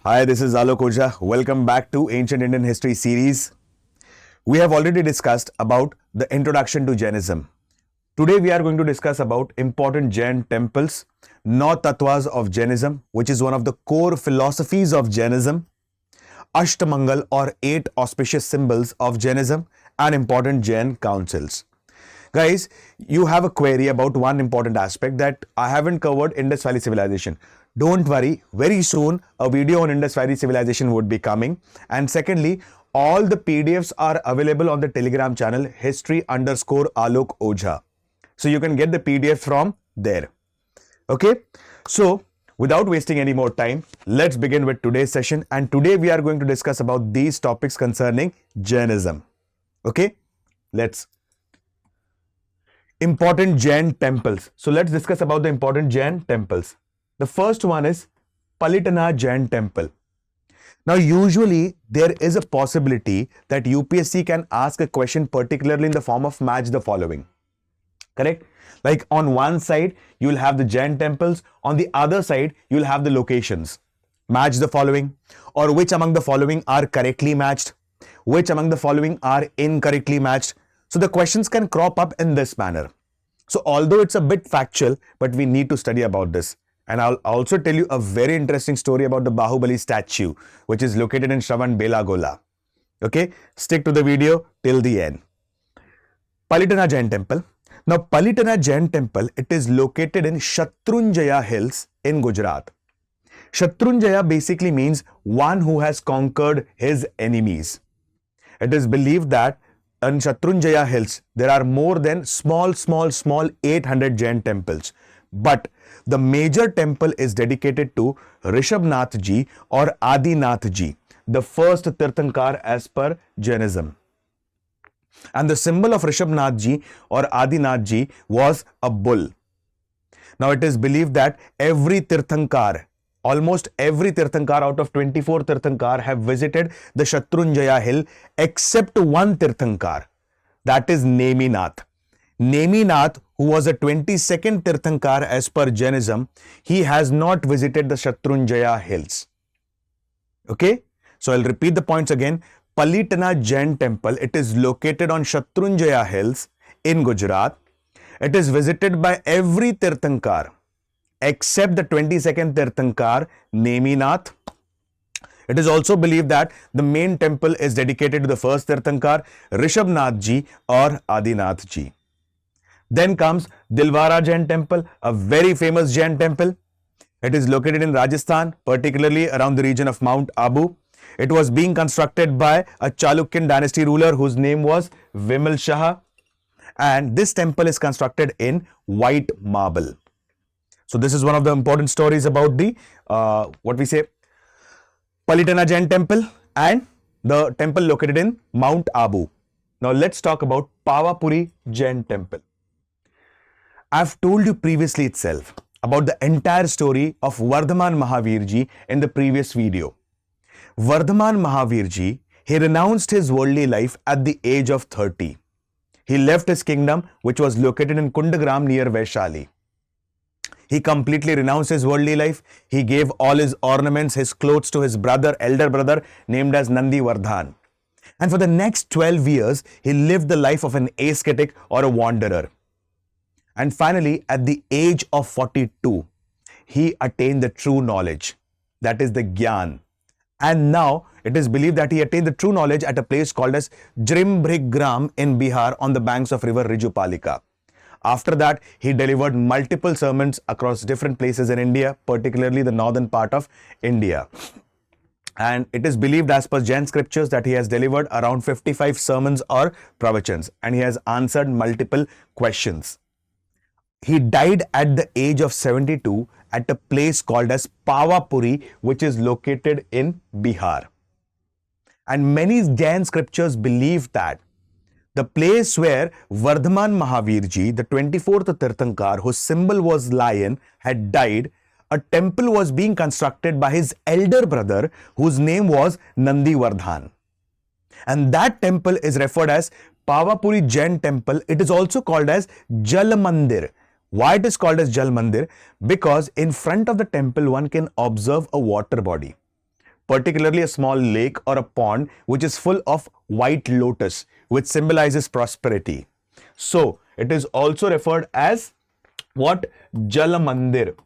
Hi, this is Alok Ojha. Welcome back to Ancient Indian History series. We have already discussed about the introduction to Jainism. Today we are going to discuss about important Jain temples, Nau Tattvas of Jainism, which is one of the core philosophies of Jainism, Ashtamangal or 8 auspicious symbols of Jainism, and important Jain councils. Guys, you have a query about one important aspect that I haven't covered: Indus Valley Civilization. Don't worry, very soon a video on Indus Valley Civilization would be coming. And secondly, all the PDFs are available on the Telegram channel history_Alok Ojha. So you can get the PDF from there. Okay, so without wasting any more time, let's begin with today's session. And today we are going to discuss about these topics concerning Jainism. Okay, let's. Important Jain temples. So let's discuss about the important Jain temples. The first one is Palitana Jain temple. Now usually there is a possibility that UPSC can ask a question particularly in the form of match the following. Correct? Like on one side you will have the Jain temples, on the other side you will have the locations. Match the following, or which among the following are correctly matched, which among the following are incorrectly matched. So the questions can crop up in this manner. So although it's a bit factual, but we need to study about this. And I'll also tell you a very interesting story about the Bahubali statue, which is located in Shravan-Belagola. Okay, stick to the video till the end. Palitana Jain temple. Now Palitana Jain temple, it is located in Shatrunjaya hills in Gujarat. Shatrunjaya basically means one who has conquered his enemies. It is believed that in Shatrunjaya hills, there are more than small 800 Jain temples. But the major temple is dedicated to Rishabhnath Ji or Adinath Ji, the first Tirthankar as per Jainism. And the symbol of Rishabhnath Ji or Adinath Ji was a bull. Now it is believed that every Tirthankar, almost every Tirthankar out of 24 Tirthankar have visited the Shatrunjaya hill except one Tirthankar, that is Neminath. Neminath, who was a 22nd Tirthankar as per Jainism, he has not visited the Shatrunjaya hills. Okay, so I'll repeat the points again. Palitana Jain temple, it is located on Shatrunjaya hills in Gujarat. It is visited by every Tirthankar except the 22nd Tirthankar, Neminath. It is also believed that the main temple is dedicated to the first Tirthankar, Rishabhnath Ji or Adinath Ji. Then comes Dilwara Jain temple, a very famous Jain temple. It is located in Rajasthan, particularly around the region of Mount Abu. It was being constructed by a Chalukyan dynasty ruler whose name was Vimal Shah. And this temple is constructed in white marble. So this is one of the important stories about the, Palitana Jain temple and the temple located in Mount Abu. Now let's talk about Pavapuri Jain temple. I've told you previously itself about the entire story of Vardhaman Mahavir Ji in the previous video. Vardhaman Mahavir Ji, he renounced his worldly life at the age of 30. He left his kingdom, which was located in Kundagram near Vaishali. He completely renounced his worldly life. He gave all his ornaments, his clothes to his brother, elder brother, named as Nandi Vardhan. And for the next 12 years, he lived the life of an ascetic or a wanderer. And finally, at the age of 42, he attained the true knowledge, that is the Gyan. And now it is believed that he attained the true knowledge at a place called as Jrimbhrigram in Bihar on the banks of river Rijupalika. After that, he delivered multiple sermons across different places in India, particularly the northern part of India. And it is believed as per Jain scriptures that he has delivered around 55 sermons or pravachans, and he has answered multiple questions. He died at the age of 72 at a place called as Pavapuri, which is located in Bihar. And many Jain scriptures believe that the place where Vardhaman Mahavir Ji, the 24th Tirthankar, whose symbol was lion, had died, a temple was being constructed by his elder brother, whose name was Nandi Vardhan. And that temple is referred as Pavapuri Jain temple. It is also called as Jal Mandir. Why it is called as Jal Mandir? Because in front of the temple one can observe a water body. particularly a small lake or a pond which is full of white lotus, which symbolizes prosperity. So it is also referred as what? Jala Mandir.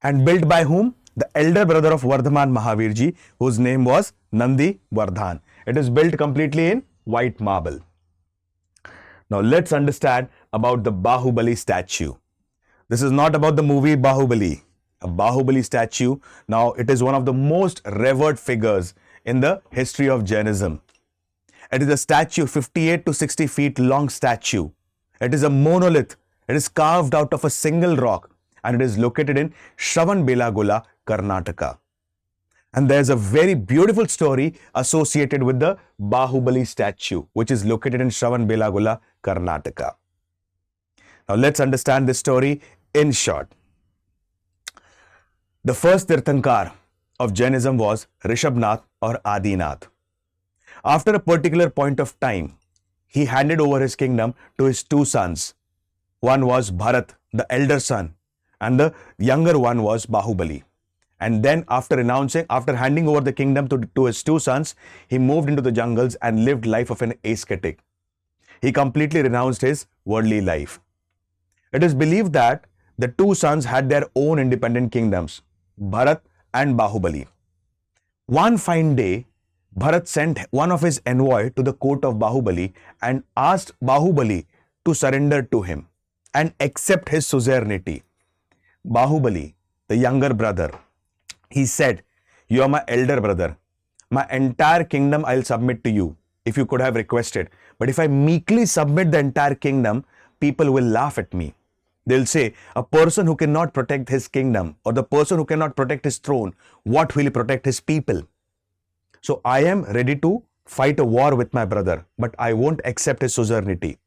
And built by whom? The elder brother of Vardhaman Mahavirji, whose name was Nandi Vardhan. It is built completely in white marble. Now let's understand about the Bahubali statue. This is not about the movie Bahubali. A Bahubali statue. Now it is one of the most revered figures in the history of Jainism. It is a statue, 58 to 60 feet long statue. It is a monolith. It is carved out of a single rock and it is located in Shravanbelagola, Karnataka. And there's a very beautiful story associated with the Bahubali statue, which is located in Shravanbelagola, Karnataka. Now let's understand this story in short. The first Tirthankar of Jainism was Rishabhnath or Adinath. After a particular point of time, he handed over his kingdom to his two sons. One was Bharat, the elder son, and the younger one was Bahubali. And then after handing over the kingdom to his two sons, he moved into the jungles and lived life of an ascetic. He completely renounced his worldly life. It is believed that the two sons had their own independent kingdoms, Bharat and Bahubali. One fine day, Bharat sent one of his envoy to the court of Bahubali and asked Bahubali to surrender to him and accept his suzerainty. Bahubali, the younger brother, he said, "You are my elder brother. My entire kingdom I'll submit to you if you could have requested. But if I meekly submit the entire kingdom, people will laugh at me. They'll say, a person who cannot protect his kingdom or the person who cannot protect his throne, what will he protect his people? So I am ready to fight a war with my brother, but I won't accept his suzerainty."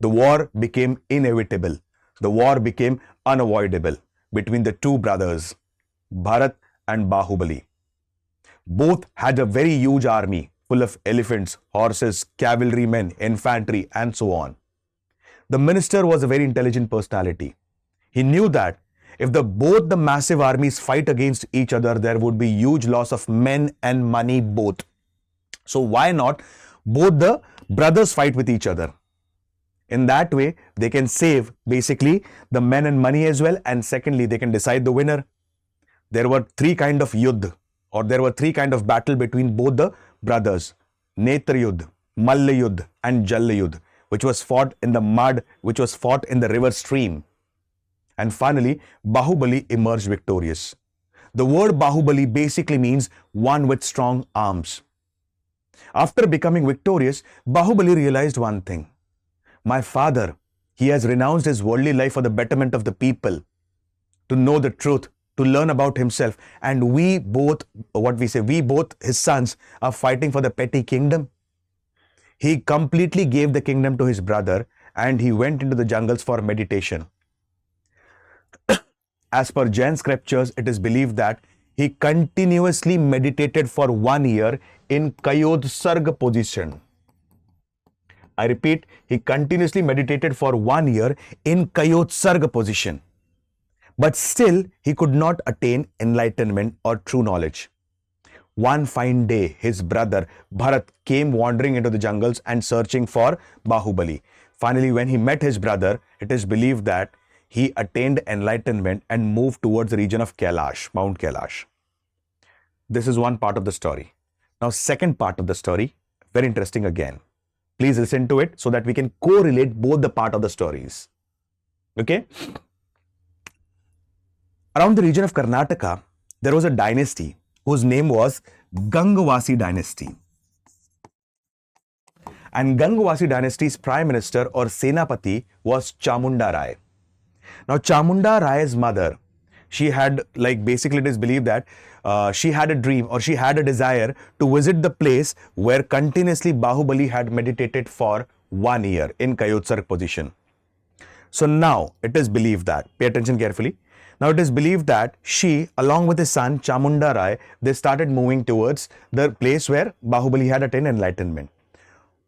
The war became inevitable. The war became unavoidable between the two brothers, Bharat and Bahubali. Both had a very huge army full of elephants, horses, cavalrymen, infantry, and so on. The minister was a very intelligent personality. He knew that if both the massive armies fight against each other, there would be huge loss of men and money both. So why not both the brothers fight with each other? In that way, they can save basically the men and money as well. And secondly, they can decide the winner. There were three kind of yuddh, or there were three kind of battle between both the brothers. Netra yuddh, Malla yuddh and Jalla yuddh, which was fought in the mud, which was fought in the river stream. And finally, Bahubali emerged victorious. The word Bahubali basically means one with strong arms. After becoming victorious, Bahubali realized one thing. My father, he has renounced his worldly life for the betterment of the people, to know the truth, to learn about himself. And we both, his sons, are fighting for the petty kingdom. He completely gave the kingdom to his brother and he went into the jungles for meditation. As per Jain scriptures, it is believed that he continuously meditated for 1 year in Kayodsarg position. I repeat, he continuously meditated for 1 year in Kayodsarg position. But still, he could not attain enlightenment or true knowledge. One fine day, his brother Bharat came wandering into the jungles and searching for Bahubali. Finally, when he met his brother, it is believed that he attained enlightenment and moved towards the region of Kailash, Mount Kailash. This is one part of the story. Now, second part of the story, very interesting again. Please listen to it so that we can correlate both the part of the stories. Okay? Around the region of Karnataka, there was a dynasty whose name was Gangavasi dynasty. And Gangavasi dynasty's prime minister or Senapati was Chamunda Rai. Now, Chamunda Rai's mother, she had, basically it is believed that she had a dream or she had a desire to visit the place where continuously Bahubali had meditated for 1 year in Kayotsarg position. So now it is believed that, pay attention carefully. Now it is believed that she, along with his son Chamunda Rai, they started moving towards the place where Bahubali had attained enlightenment.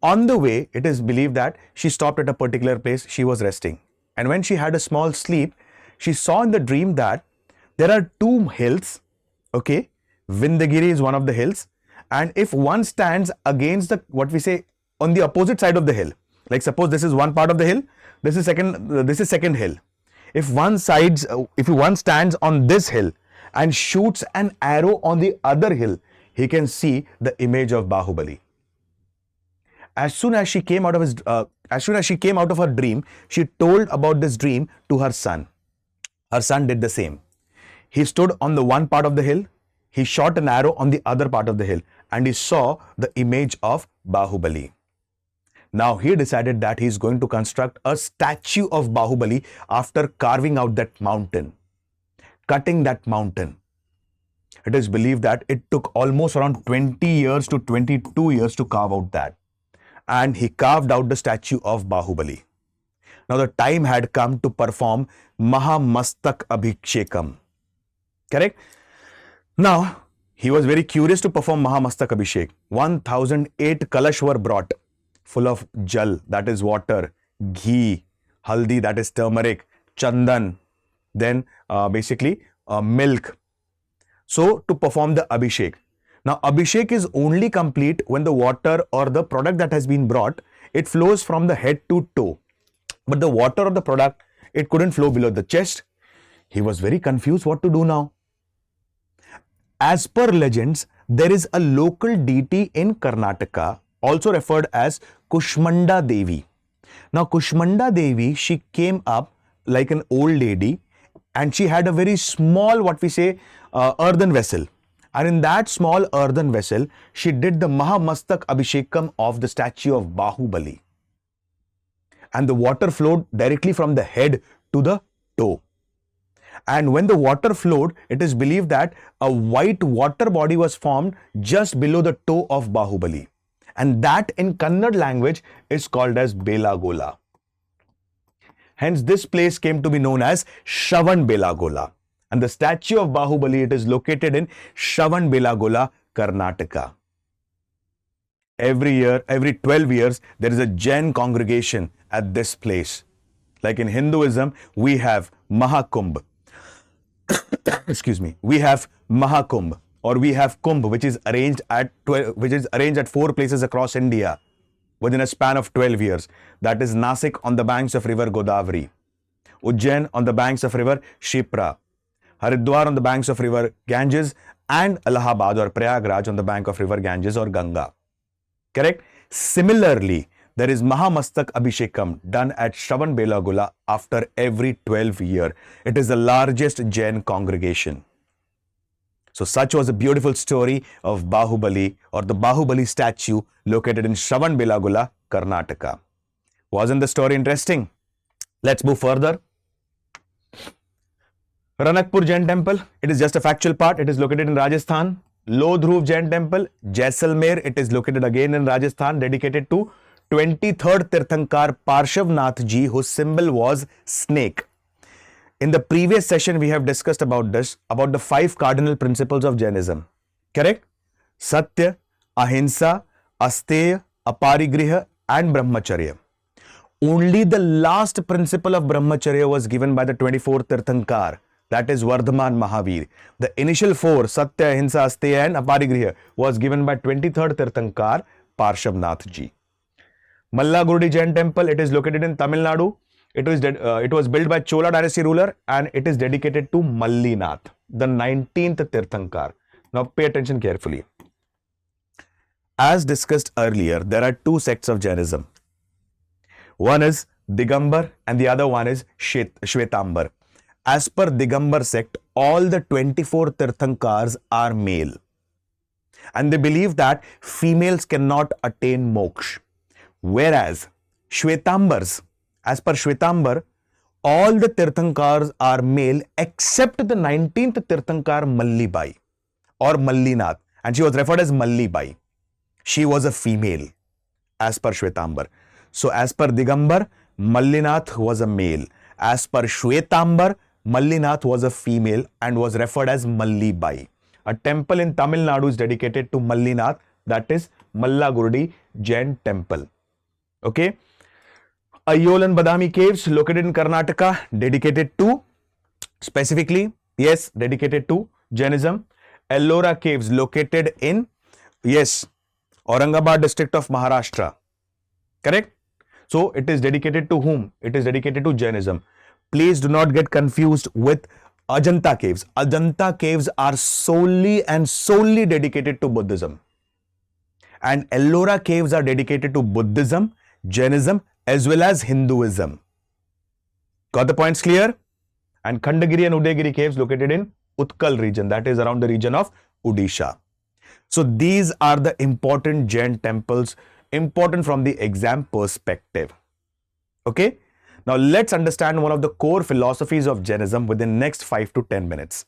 On the way, it is believed that she stopped at a particular place, she was resting. And when she had a small sleep, she saw in the dream that there are two hills, okay? Vindagiri is one of the hills, and if one stands against the, what we say, on the opposite side of the hill, like suppose this is one part of the hill, this is second hill. If one stands on this hill and shoots an arrow on the other hill, he can see the image of Bahubali. As soon as she came out of her dream, she told about this dream to her son. Her son did the same. He stood on the one part of the hill, he shot an arrow on the other part of the hill, and he saw the image of Bahubali. Now he decided that he's going to construct a statue of Bahubali after carving out that mountain, cutting that mountain. It is believed that it took almost around 20 years to 22 years to carve out that. And he carved out the statue of Bahubali. Now the time had come to perform Mahamastak Abhishekam. Correct? Now, he was very curious to perform Mahamastak Abhishek. 1008 kalash were brought, full of jal, that is water, ghee, haldi, that is turmeric, chandan, then milk. So, to perform the Abhishek. Now, Abhishek is only complete when the water or the product that has been brought, it flows from the head to toe. But the water or the product, it couldn't flow below the chest. He was very confused what to do now. As per legends, there is a local deity in Karnataka, also referred as Kushmanda Devi. Now, Kushmanda Devi, she came up like an old lady, and she had a very small, earthen vessel. And in that small earthen vessel, she did the Mahamastak Abhishekam of the statue of Bahubali. And the water flowed directly from the head to the toe. And when the water flowed, it is believed that a white water body was formed just below the toe of Bahubali. And that in Kannada language is called as Belagola. Hence, this place came to be known as Shravan Belagola. And the statue of Bahubali, it is located in Shravan Belagola, Karnataka. Every year, every 12 years, there is a Jain congregation at this place. Like in Hinduism, we have Mahakumbh. We have Mahakumbh, or we have Kumbh, which is arranged at 4 places across India within a span of 12 years. That is Nasik on the banks of river Godavari, Ujjain on the banks of river Shipra, Haridwar on the banks of river Ganges, and Allahabad or Prayagraj on the bank of river Ganges or Ganga. Correct? Similarly, there is Mahamastak Abhishekam done at Shravan Belagola after every 12 years. It is the largest Jain congregation. So such was a beautiful story of Bahubali, or the Bahubali statue located in Shravan Belagola, Karnataka. Wasn't the story interesting? Let's move further. Ranakpur Jain Temple, it is just a factual part. It is located in Rajasthan. Lodhruv Jain Temple, Jaisalmer, it is located again in Rajasthan, dedicated to 23rd Tirthankar Parshavnath Ji, whose symbol was snake. In the previous session, we have discussed about the 5 cardinal principles of Jainism. Correct? Satya, Ahimsa, Asteya, Aparigriha, and Brahmacharya. Only the last principle of Brahmacharya was given by the 24th Tirthankar, that is Vardhaman Mahavir. The initial 4, Satya, Ahimsa, Asteya, and Aparigriha, was given by 23rd Tirthankar Parshavnath Ji. Mallagurdi Jain Temple, it is located in Tamil Nadu. It was built by Chola dynasty ruler, and it is dedicated to Mallinath, the 19th Tirthankar. Now pay attention carefully. As discussed earlier, there are 2 sects of Jainism. One is Digambar and the other one is Shwetambar. As per Digambar sect, all the 24 Tirthankars are male. And they believe that females cannot attain moksha. Whereas Shwetambars, as per Shwetambar, all the Tirthankars are male except the 19th Tirthankar Mallibai or Mallinath, and she was referred as Mallibai. She was a female as per Shwetambar. So as per Digambar, Mallinath was a male. As per Shwetambar, Mallinath was a female and was referred as Mallibai. A temple in Tamil Nadu is dedicated to Mallinath, that is Mallagurdi Jain Temple. Okay. Ayyol and Badami caves located in Karnataka, dedicated to specifically Yes, dedicated to Jainism. Ellora Caves, located in, yes, Aurangabad district of Maharashtra. Correct? So it is dedicated to whom? It is dedicated to Jainism. Please do not get confused with Ajanta Caves. Ajanta Caves are solely and solely dedicated to Buddhism. And Ellora Caves are dedicated to Buddhism, Jainism, as well as Hinduism. Got the points clear? And Khandagiri and Udayagiri Caves located in Utkal region, that is around the region of Odisha. So these are the important Jain temples, important from the exam perspective. Okay? Now let's understand one of the core philosophies of Jainism within next 5 to 10 minutes.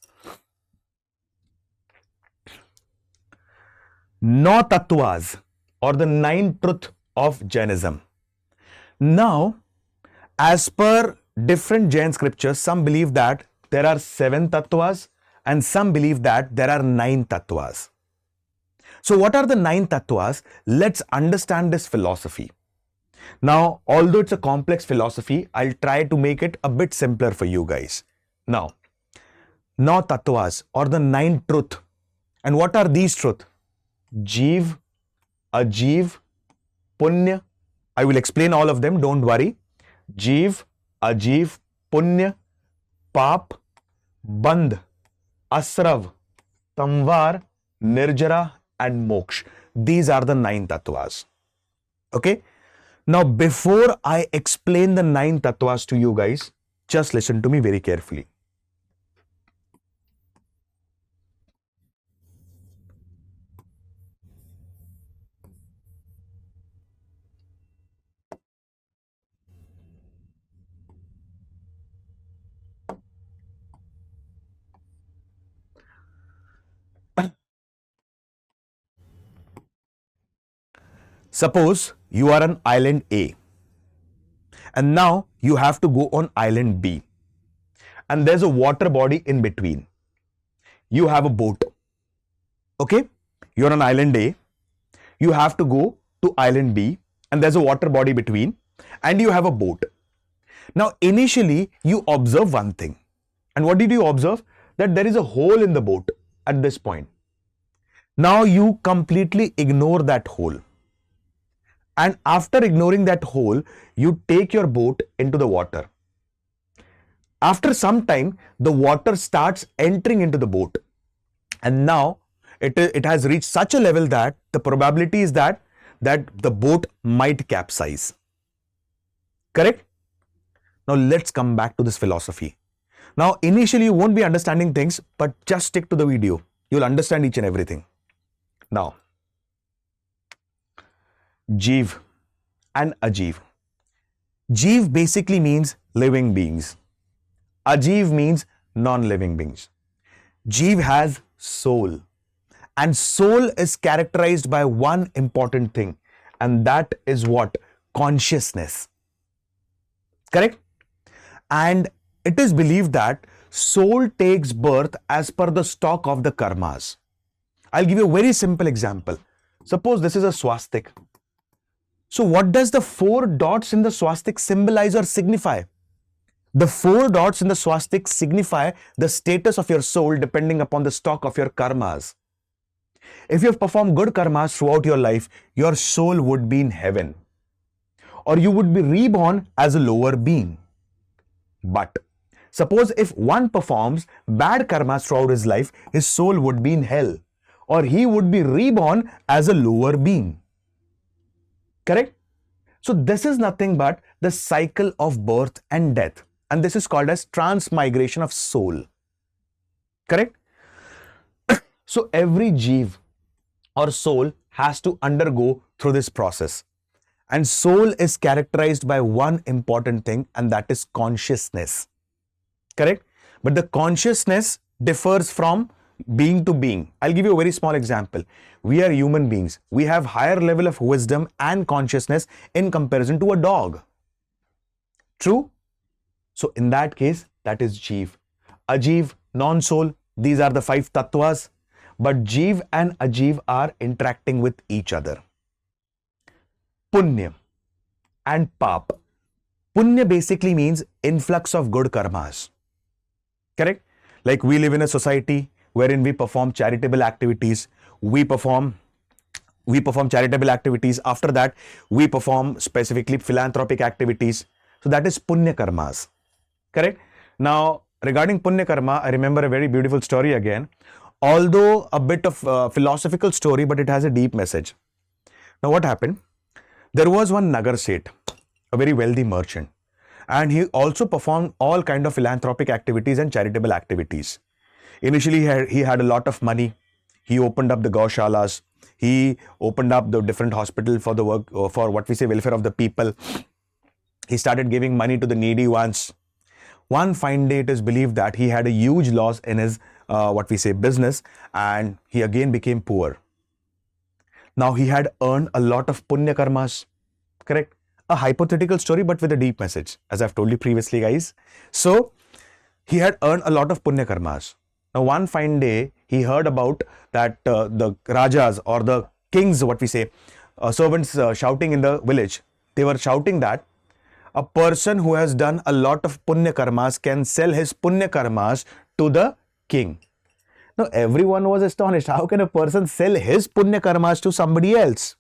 No tattvas, or the 9 truth of Jainism. Now, as per different Jain scriptures, some believe that there are 7 tattvas and some believe that there are 9 tattvas. So what are the 9 tattvas? Let's understand this philosophy. Now, although it's a complex philosophy, I'll try to make it a bit simpler for you guys. Now, no tattvas, or the 9 truth. And what are these truth? Jeev, Ajeev, Punya. I will explain all of them, don't worry. Jeev, Ajeev, Punya, Paap, Bandh, Asrav, Tamvar, Nirjara, and Moksh. These are the 9 tattvas. Okay? Now, before I explain the 9 tattvas to you guys, just listen to me very carefully. Suppose you are on island A and now you have to go on island B and there's a water body in between. You have a boat. Okay? You're on island A. You have to go to island B and there's a water body between and you have a boat. Now, initially, you observe one thing. And what did you observe? That there is a hole in the boat at this point. Now, you completely ignore that hole. And after ignoring that hole, you take your boat into the water. After some time, the water starts entering into the boat. And now, it has reached such a level that the probability is that the boat might capsize. Correct? Now, let's come back to this philosophy. Now, initially, you won't be understanding things, but just stick to the video. You'll understand each and everything. Now, Jeev and Ajeev. Jeev basically means living beings. Ajeev means non-living beings. Jeev has soul. And soul is characterized by one important thing. And that is what? Consciousness. Correct? And it is believed that soul takes birth as per the stock of the karmas. I'll give you a very simple example. Suppose this is a swastik. So what does the 4 dots in the swastik symbolize or signify? The 4 dots in the swastik signify the status of your soul depending upon the stock of your karmas. If you have performed good karmas throughout your life, your soul would be in heaven. Or you would be reborn as a lower being. But suppose if one performs bad karmas throughout his life, his soul would be in hell. Or he would be reborn as a lower being. Correct? So this is nothing but the cycle of birth and death. And this is called as transmigration of soul. Correct? So every jeev or soul has to undergo through this process. And soul is characterized by one important thing, and that is consciousness. Correct? But the consciousness differs from being to being. I'll give you a very small example. We are human beings. We have higher level of wisdom and consciousness in comparison to a dog. True? So in that case, that is jeev. Ajeev, non-soul, these are the 5 tattvas. But jeev and ajeev are interacting with each other. Punya and paap. Punya basically means influx of good karmas. Correct? Like we live in a society wherein we perform charitable activities. We perform charitable activities. After that, we perform specifically philanthropic activities. So that is punya karmas. Correct? Now, regarding punya karma, I remember a very beautiful story again. Although a bit of philosophical story, but it has a deep message. Now, what happened? There was one Nagar Seth, a very wealthy merchant, and he also performed all kind of philanthropic activities and charitable activities. Initially, he had a lot of money. He opened up the gaushalas. He opened up the different hospital for the work, for what we say welfare of the people. He started giving money to the needy ones. One fine day, it is believed that he had a huge loss in his what we say business, and he again became poor. Now he had earned a lot of punya karmas. Correct? A hypothetical story, but with a deep message, as I've told you previously, guys. So he had earned a lot of punya karmas. Now, one fine day, he heard about that the rajas or the kings, what we say, servants shouting in the village. They were shouting that a person who has done a lot of punya karmas can sell his punya karmas to the king. Now, everyone was astonished. How can a person sell his punya karmas to somebody else?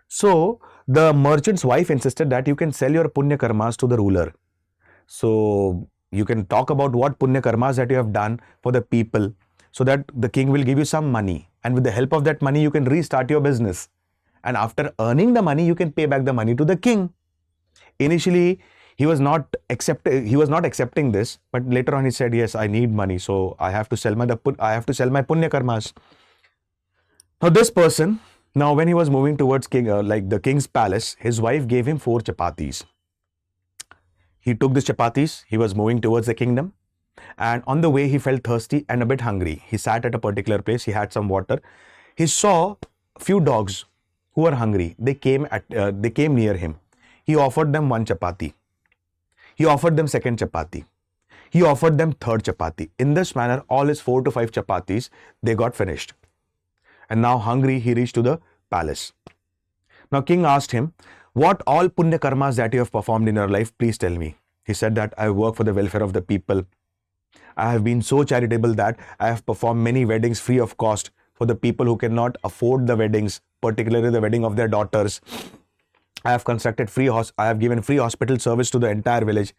So, the merchant's wife insisted that you can sell your punya karmas to the ruler. So, you can talk about what punya karmas that you have done for the people, so that the king will give you some money. And with the help of that money, you can restart your business. And after earning the money, you can pay back the money to the king. Initially, he was not accepting this, but later on he said, yes, I need money, so I have to sell my punya karmas. Now this person, now when he was moving towards the king's palace, his wife gave him 4 chapatis. He took these chapatis, he was moving towards the kingdom, and on the way he felt thirsty and a bit hungry. He sat at a particular place, he had some water. He saw a few dogs who were hungry. They came near him. He offered them 1 chapati. He offered them 2nd chapati. He offered them 3rd chapati. In this manner, all his 4 to 5 chapatis, they got finished. And now hungry, he reached to the palace. Now king asked him, what all punya karmas that you have performed in your life, please tell me. He said that I work for the welfare of the people. I have been so charitable that I have performed many weddings free of cost for the people who cannot afford the weddings, particularly the wedding of their daughters. I have given free hospital service to the entire village.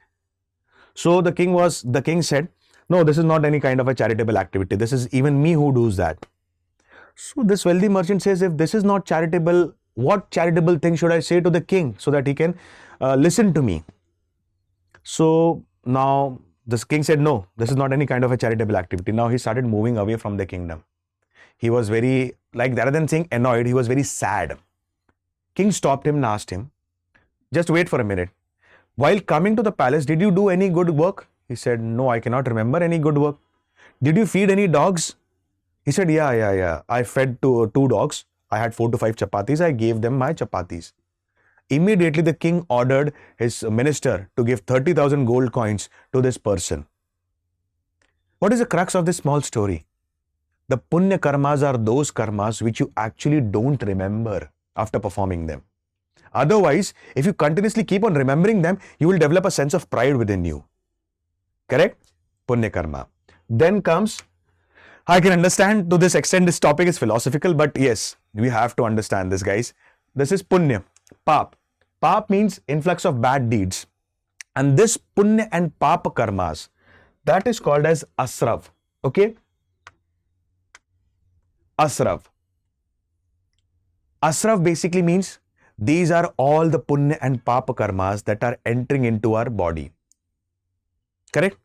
So the king said, no, this is not any kind of a charitable activity. This is even me who does that. So this wealthy merchant says, if this is not charitable, what charitable thing should I say to the king so that he can listen to me? So now this king said, no, this is not any kind of a charitable activity. Now he started moving away from the kingdom. He was very, rather than saying annoyed, he was very sad. King stopped him and asked him, just wait for a minute. While coming to the palace, did you do any good work? He said, no, I cannot remember any good work. Did you feed any dogs? He said, yeah. I fed 2 dogs. I had 4 to 5 chapatis. I gave them my chapatis. Immediately, the king ordered his minister to give 30,000 gold coins to this person. What is the crux of this small story? The punya karmas are those karmas which you actually don't remember after performing them. Otherwise, if you continuously keep on remembering them, you will develop a sense of pride within you. Correct? Punya karma. Then comes, I can understand to this extent this topic is philosophical, but yes, we have to understand this, guys. This is punya, pap. Pap means influx of bad deeds. And this punya and papa karmas, that is called as asrav. Okay? Asrav. Asrav basically means these are all the punya and papa karmas that are entering into our body. Correct?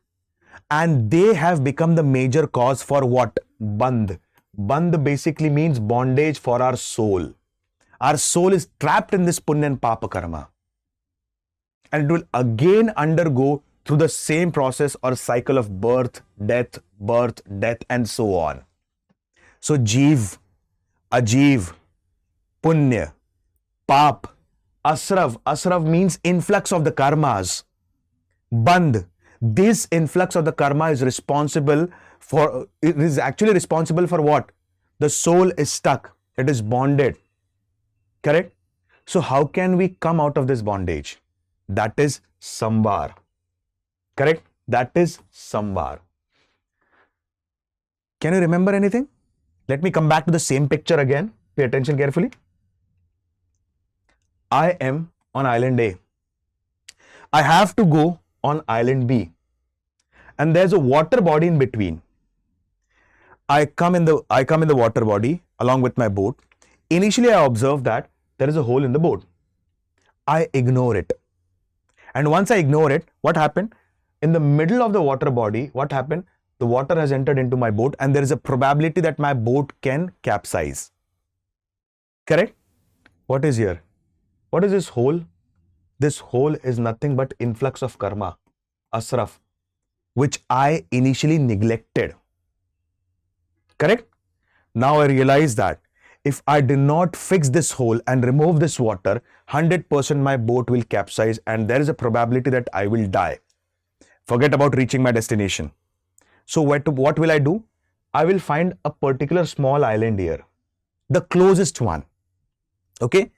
And they have become the major cause for what? Bandh. Bandh basically means bondage for our soul. Our soul is trapped in this punya and papa karma. And it will again undergo through the same process or cycle of birth, death, and so on. So jeev, ajeev, punya, pap, asrav. Asrav means influx of the karmas. Bandh. This influx of the karma is actually responsible for what? The soul is stuck. It is bonded. Correct? So how can we come out of this bondage? That is samvar. Correct? That is samvar. Can you remember anything? Let me come back to the same picture again. Pay attention carefully. I am on island A. I have to go on island B. And there's a water body in between. I come in the water body along with my boat. Initially, I observe that there is a hole in the boat. I ignore it. And once I ignore it, what happened? In the middle of the water body, what happened? The water has entered into my boat and there is a probability that my boat can capsize. Correct? What is here? What is this hole? This hole is nothing but influx of karma, asraf, which I initially neglected. Correct? Now I realize that if I do not fix this hole and remove this water, 100% my boat will capsize and there is a probability that I will die. Forget about reaching my destination. So what will I do? I will find a particular small island here, the closest one. Okay?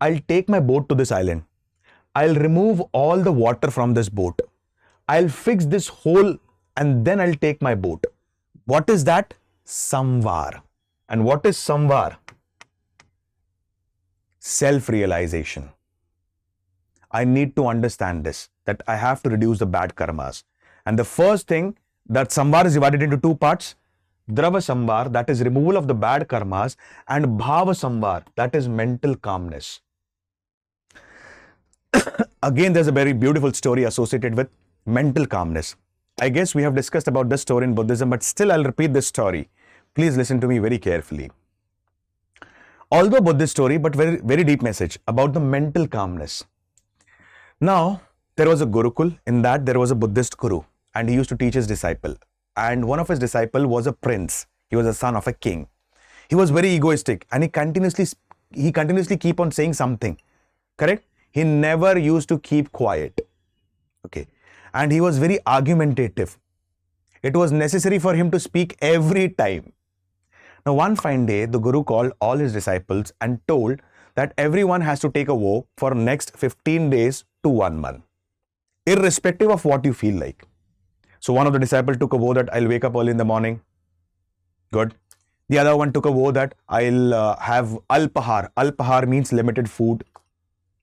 I'll take my boat to this island. I'll remove all the water from this boat. I'll fix this hole and then I'll take my boat. What is that? Samvar. And what is samvar? Self-realization. I need to understand this, that I have to reduce the bad karmas. And the first thing, that samvar is divided into two parts. Drava samvar, that is removal of the bad karmas, and bhava samvar, that is mental calmness. Again, there's a very beautiful story associated with mental calmness. I guess we have discussed about this story in Buddhism, but still I'll repeat this story. Please listen to me very carefully. Although Buddhist story, but very, very deep message about the mental calmness. Now, there was a Gurukul. In that, there was a Buddhist guru and he used to teach his disciple. And one of his disciple was a prince. He was a son of a king. He was very egoistic and he continuously keep on saying something. Correct? He never used to keep quiet. Okay. And he was very argumentative. It was necessary for him to speak every time. Now, one fine day, the Guru called all his disciples and told that everyone has to take a vow for next 15 days to 1 month, irrespective of what you feel like. So, one of the disciples took a vow that I'll wake up early in the morning. Good. The other one took a vow that I'll have alpahar. Alpahar means limited food.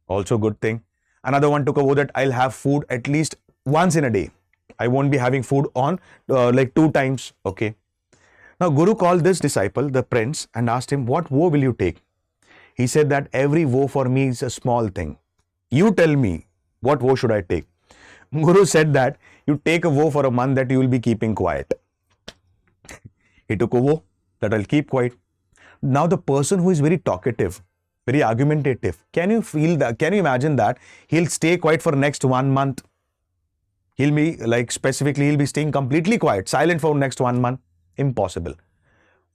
Also good thing. Another one took a vow that I'll have food at least once in a day. I won't be having food on like 2 times. Okay. Now, Guru called this disciple, the prince, and asked him, what vow will you take? He said that every vow for me is a small thing. You tell me, what vow should I take? Guru said that you take a vow for a month that you will be keeping quiet. He took a vow that I'll keep quiet. Now, the person who is very talkative, very argumentative, can you feel that? Can you imagine that? He'll stay quiet for next 1 month. He'll be like specifically, he'll be staying completely quiet, silent for next 1 month. Impossible.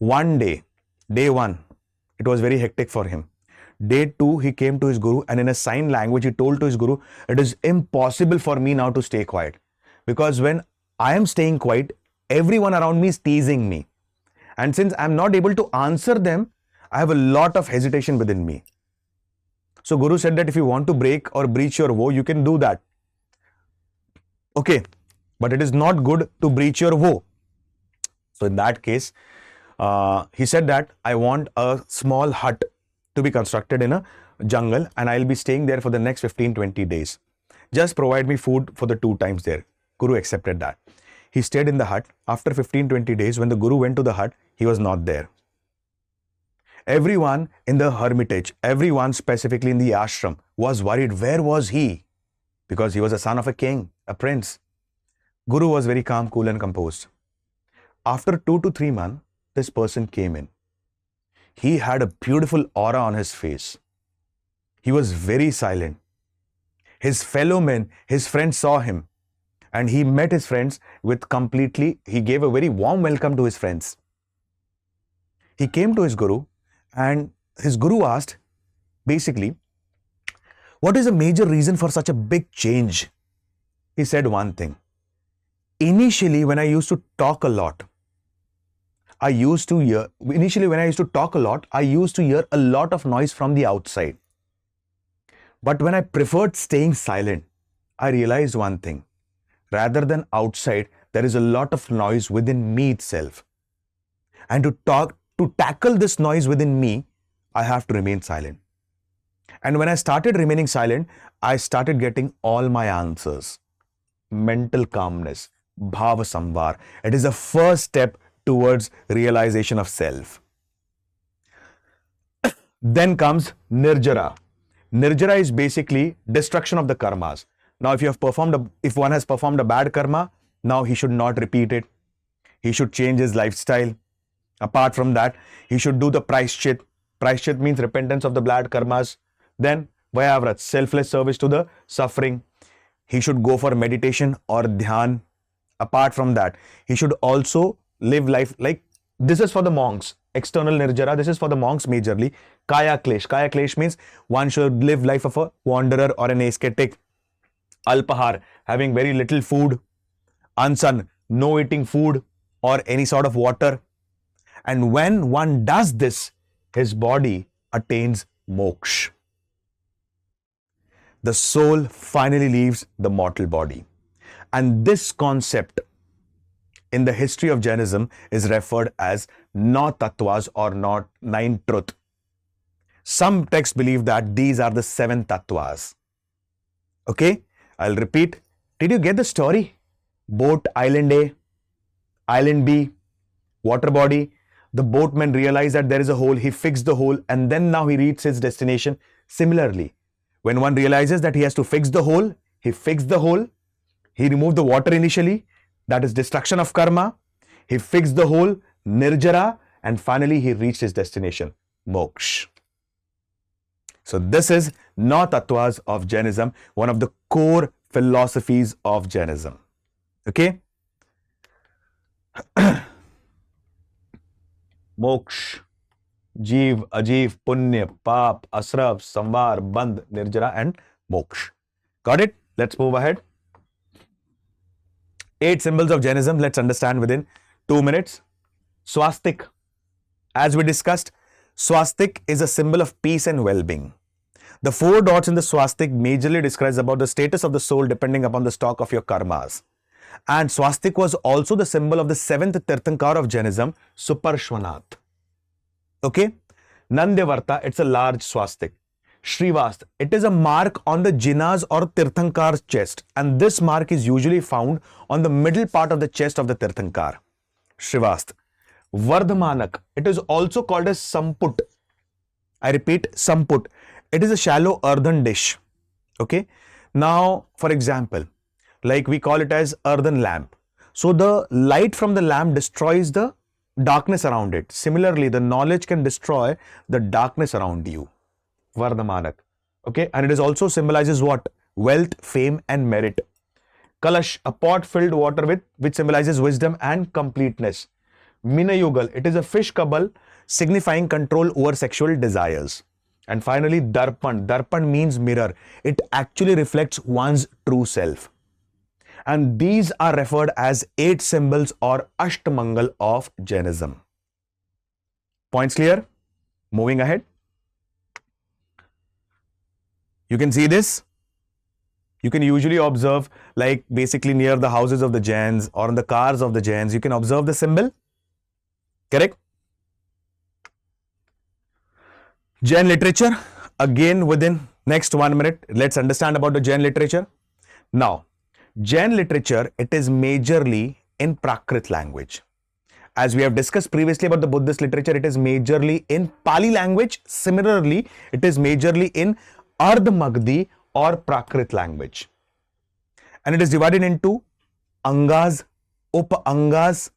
One day, day 1, it was very hectic for him. Day 2, he came to his guru and in a sign language, he told to his guru, it is impossible for me now to stay quiet. Because when I am staying quiet, everyone around me is teasing me. And since I'm not able to answer them, I have a lot of hesitation within me. So Guru said that if you want to break or breach your vow, you can do that. Okay, but it is not good to breach your vow. So in that case, he said that I want a small hut to be constructed in a jungle and I'll be staying there for the next 15-20 days. Just provide me food for the 2 times there. Guru accepted that. He stayed in the hut. After 15-20 days, when the Guru went to the hut, he was not there. Everyone in the hermitage, everyone specifically in the ashram was worried. Where was he? Because he was a son of a king, a prince. Guru was very calm, cool and composed. After 2 to 3 months, this person came in. He had a beautiful aura on his face. He was very silent. His fellow men, his friends saw him and he met his friends with he gave a very warm welcome to his friends. He came to his Guru and his Guru asked, basically, what is a major reason for such a big change? He said one thing. Initially, when I used to talk a lot, I used to hear a lot of noise from the outside. But when I preferred staying silent, I realized one thing. Rather than outside, there is a lot of noise within me itself. And to tackle this noise within me, I have to remain silent. And when I started remaining silent, I started getting all my answers. Mental calmness, bhava samvar. It is the first step towards realization of self. Then comes nirjara. Nirjara is basically destruction of the karmas. Now, if one has performed a bad karma, now he should not repeat it. He should change his lifestyle. Apart from that, he should do the prayashchit. Prayashchit means repentance of the bad karmas. Then Vayavrat, selfless service to the suffering. He should go for meditation or dhyan. Apart from that, he should also live life like this is for the monks. External nirjara, this is for the monks majorly. Kaya klesh. Kaya klesh means one should live life of a wanderer or an ascetic. Alpahar, having very little food. Ansan, no eating food or any sort of water. And when one does this, his body attains moksha. The soul finally leaves the mortal body. And this concept in the history of Jainism is referred as Nau Tattvas or nine truth. Some texts believe that these are the 7 Tattvas. Okay, I'll repeat. Did you get the story? Boat, island A, island B, water body. The boatman realized that there is a hole. He fixed the hole and then now he reached his destination. Similarly, when one realizes that he has to fix the hole, he fixed the hole. He removed the water initially. That is destruction of karma. He fixed the hole, nirjara, and finally he reached his destination, moksha. So this is Nau Tattvas of Jainism, one of the core philosophies of Jainism. Okay? Moksha, Jeev, Ajeev, Punya, Paap, Asraf, Samvar, Bandh, Nirjara and Moksha. Got it? Let's move ahead. 8 symbols of Jainism. Let's understand within 2 minutes. Swastik. As we discussed, swastik is a symbol of peace and well-being. The 4 dots in the swastik majorly describes about the status of the soul depending upon the stock of your karmas. And swastik was also the symbol of the 7th Tirthankar of Jainism, Suparshwanath. Okay? Nandyavarta, it's a large swastik. Shrivast, it is a mark on the Jinnah's or Tirthankar's chest, and this mark is usually found on the middle part of the chest of the Tirthankar. Shrivast. Vardhamanak, it is also called as Samput. I repeat, Samput. It is a shallow earthen dish. Okay? Now, for example, like we call it as earthen lamp. So the light from the lamp destroys the darkness around it. Similarly, the knowledge can destroy the darkness around you. Vardhamanak. Okay, and it is also symbolizes what? Wealth, fame and merit. Kalash, a pot filled water with which symbolizes wisdom and completeness. Minayugal, it is a fish couple signifying control over sexual desires. And finally, Darpan. Darpan means mirror. It actually reflects one's true self. And these are referred as 8 symbols or Ashtamangal of Jainism. Points clear? Moving ahead. You can see this. You can usually observe, like basically near the houses of the Jains or in the cars of the Jains, you can observe the symbol. Correct? Jain literature. Again, within next 1 minute, let's understand about the Jain literature. Now, Jain literature, it is majorly in Prakrit language. As we have discussed previously about the Buddhist literature, it is majorly in Pali language. Similarly, it is majorly in Ardh Magdi or Prakrit language. And it is divided into Angas, Up-Angas,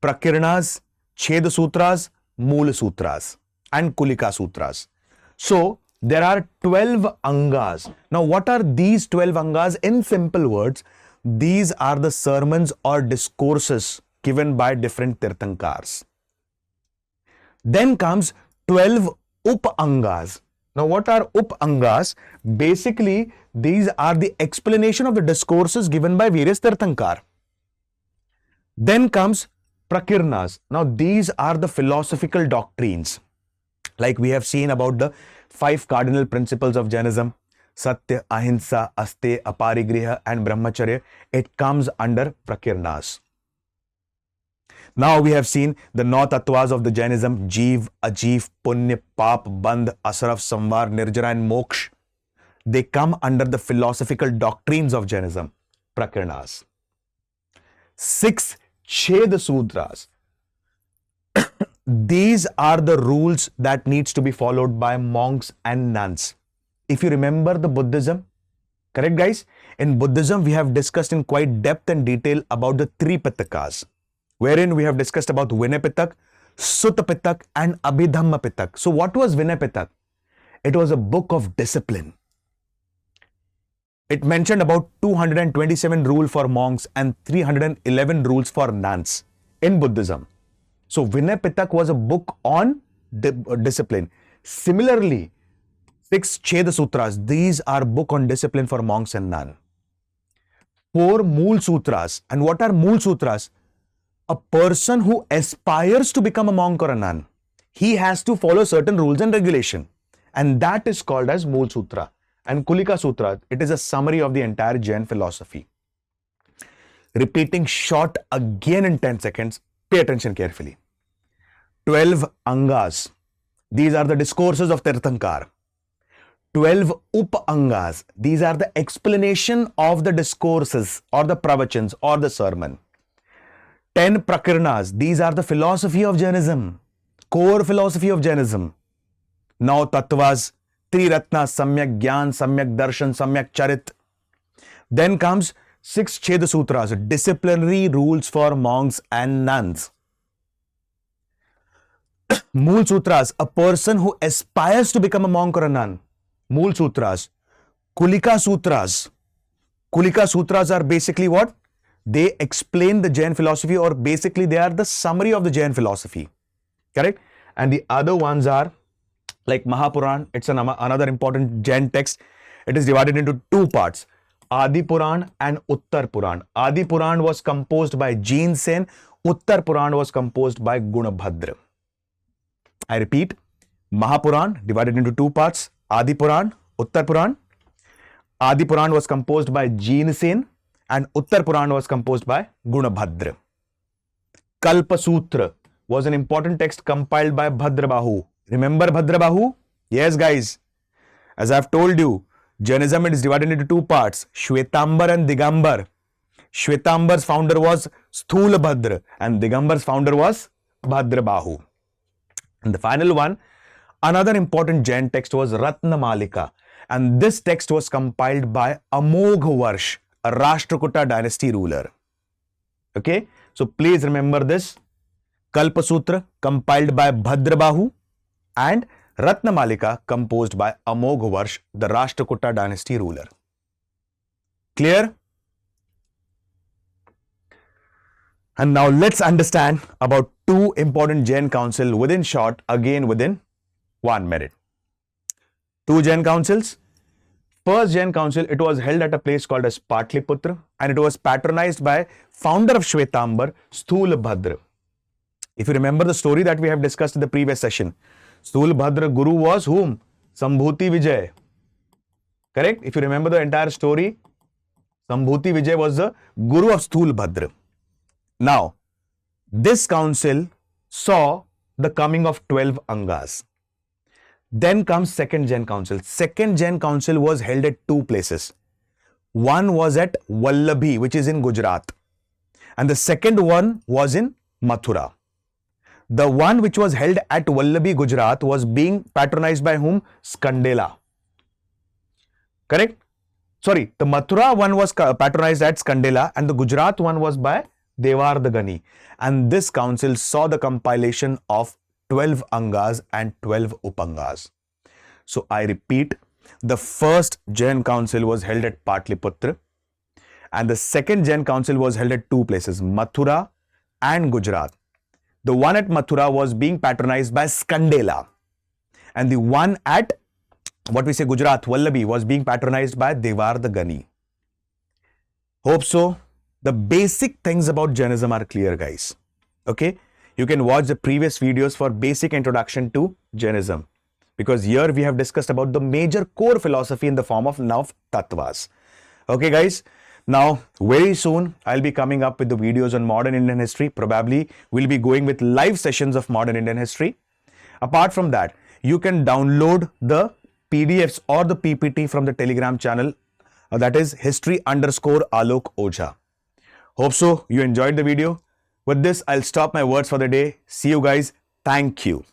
Prakirnas, Chhed Sutras, Mool Sutras and Kulika Sutras. So, there are 12 Angas. Now, what are these 12 Angas? In simple words, these are the sermons or discourses given by different Tirthankars. Then comes 12 Up-Angas. Now, what are Up-Angas? Basically, these are the explanation of the discourses given by various Tirthankar. Then comes Prakirnas. Now, these are the philosophical doctrines. Like we have seen about the 5 cardinal principles of Jainism, Satya, Ahimsa, Aste, Aparigriha and Brahmacharya. It comes under Prakirnas. Now we have seen the 9 tattvas of the Jainism: Jeev, Ajeev, Punya, Pap, Bandh, Asaraf, Samvar, Nirjara and Moksh. They come under the philosophical doctrines of Jainism, Prakaranas. 6 Chhed Sutras. These are the rules that needs to be followed by monks and nuns. If you remember the Buddhism, correct guys? In Buddhism, we have discussed in quite depth and detail about the 3 Pitakas, wherein we have discussed about Vinay Pitak, Sutta Pitak and Abhidhamma Pitak. So what was Vinay Pitak? It was a book of discipline. It mentioned about 227 rules for monks and 311 rules for nuns in Buddhism. So Vinay Pitak was a book on discipline. Similarly, 6 Chhed Sutras, these are book on discipline for monks and nuns. 4 Mool Sutras. And what are Mool Sutras? A person who aspires to become a monk or a nun, he has to follow certain rules and regulation. And that is called as Mool Sutra. And Kulika Sutra, it is a summary of the entire Jain philosophy. Repeating short again in 10 seconds, pay attention carefully. 12 Angas. These are the discourses of Tirthankar. 12 Up-Angas. These are the explanation of the discourses or the pravachans or the sermon. 10 Prakaranas. These are the philosophy of Jainism, core philosophy of Jainism. Now Tattvas, Triratna, Samyak Gyan, Samyak Darshan, Samyak Charit. Then comes 6 Chhed Sutras, disciplinary rules for monks and nuns. Mool Sutras, a person who aspires to become a monk or a nun. Mool Sutras. Kulika Sutras. Kulika Sutras are basically what? They explain the Jain philosophy, or basically they are the summary of the Jain philosophy. Correct? And the other ones are like Mahapuran. It's another important Jain text. It is divided into 2 parts. Adi Puran and Uttar Puran. Adi Puran was composed by Jain Sen. Uttar Puran was composed by Gunabhadra. I repeat, Mahapuran divided into 2 parts. Adi Puran, Uttar Puran. Adi Puran was composed by Jain Sen and Uttar Puran was composed by Gunabhadra. Kalpa Sutra was an important text compiled by Bhadrabahu. Remember Bhadrabahu? Yes guys. As I have told you, Jainism is divided into 2 parts, Shwetambar and Digambar. Shwetambar's founder was Sthulabhadra and Digambar's founder was Bhadrabahu. And the final one, another important Jain text was Ratnamalika, and this text was compiled by Amogh Varsh, a Rashtrakuta dynasty ruler. Okay, so please remember this. Kalpa Sutra compiled by Bhadrabahu and Ratnamalika composed by Amogh Varsh, the Rashtrakuta dynasty ruler. Clear? And now let's understand about 2 important Jain council within short, again within 1 minute. 2 Jain councils. First Jain council, it was held at a place called as Patliputra and it was patronized by founder of Shwetambar, Sthulabhadra. If you remember the story that we have discussed in the previous session, Sthulabhadra Guru was whom? Sambhuti Vijay. Correct? If you remember the entire story, Sambhuti Vijay was the Guru of Sthulabhadra. Now, this council saw the coming of 12 Angas. Then comes Second Jain Council. Second Jain Council was held at 2 places. One was at Vallabhi, which is in Gujarat. And the second one was in Mathura. The one which was held at Vallabhi, Gujarat was being patronized by whom? Skandela. Correct? Sorry, the Mathura one was patronized at Skandela and the Gujarat one was by Devar the Gani. And this council saw the compilation of 12 Angas and 12 Upangas. So I repeat, the first Jain council was held at Patliputra and the second Jain council was held at 2 places, Mathura and Gujarat. The one at Mathura was being patronized by Skandela and the one at Gujarat, Vallabhi, was being patronized by Devar the Gani. Hope so. The basic things about Jainism are clear, guys. Okay? You can watch the previous videos for basic introduction to Jainism, because here we have discussed about the major core philosophy in the form of 9 tattvas. Okay, guys? Now, very soon, I'll be coming up with the videos on modern Indian history. Probably, we'll be going with live sessions of modern Indian history. Apart from that, you can download the PDFs or the PPT from the Telegram channel. That is history_Alok Ojha. Hope so you enjoyed the video. With this, I'll stop my words for the day. See you guys. Thank you.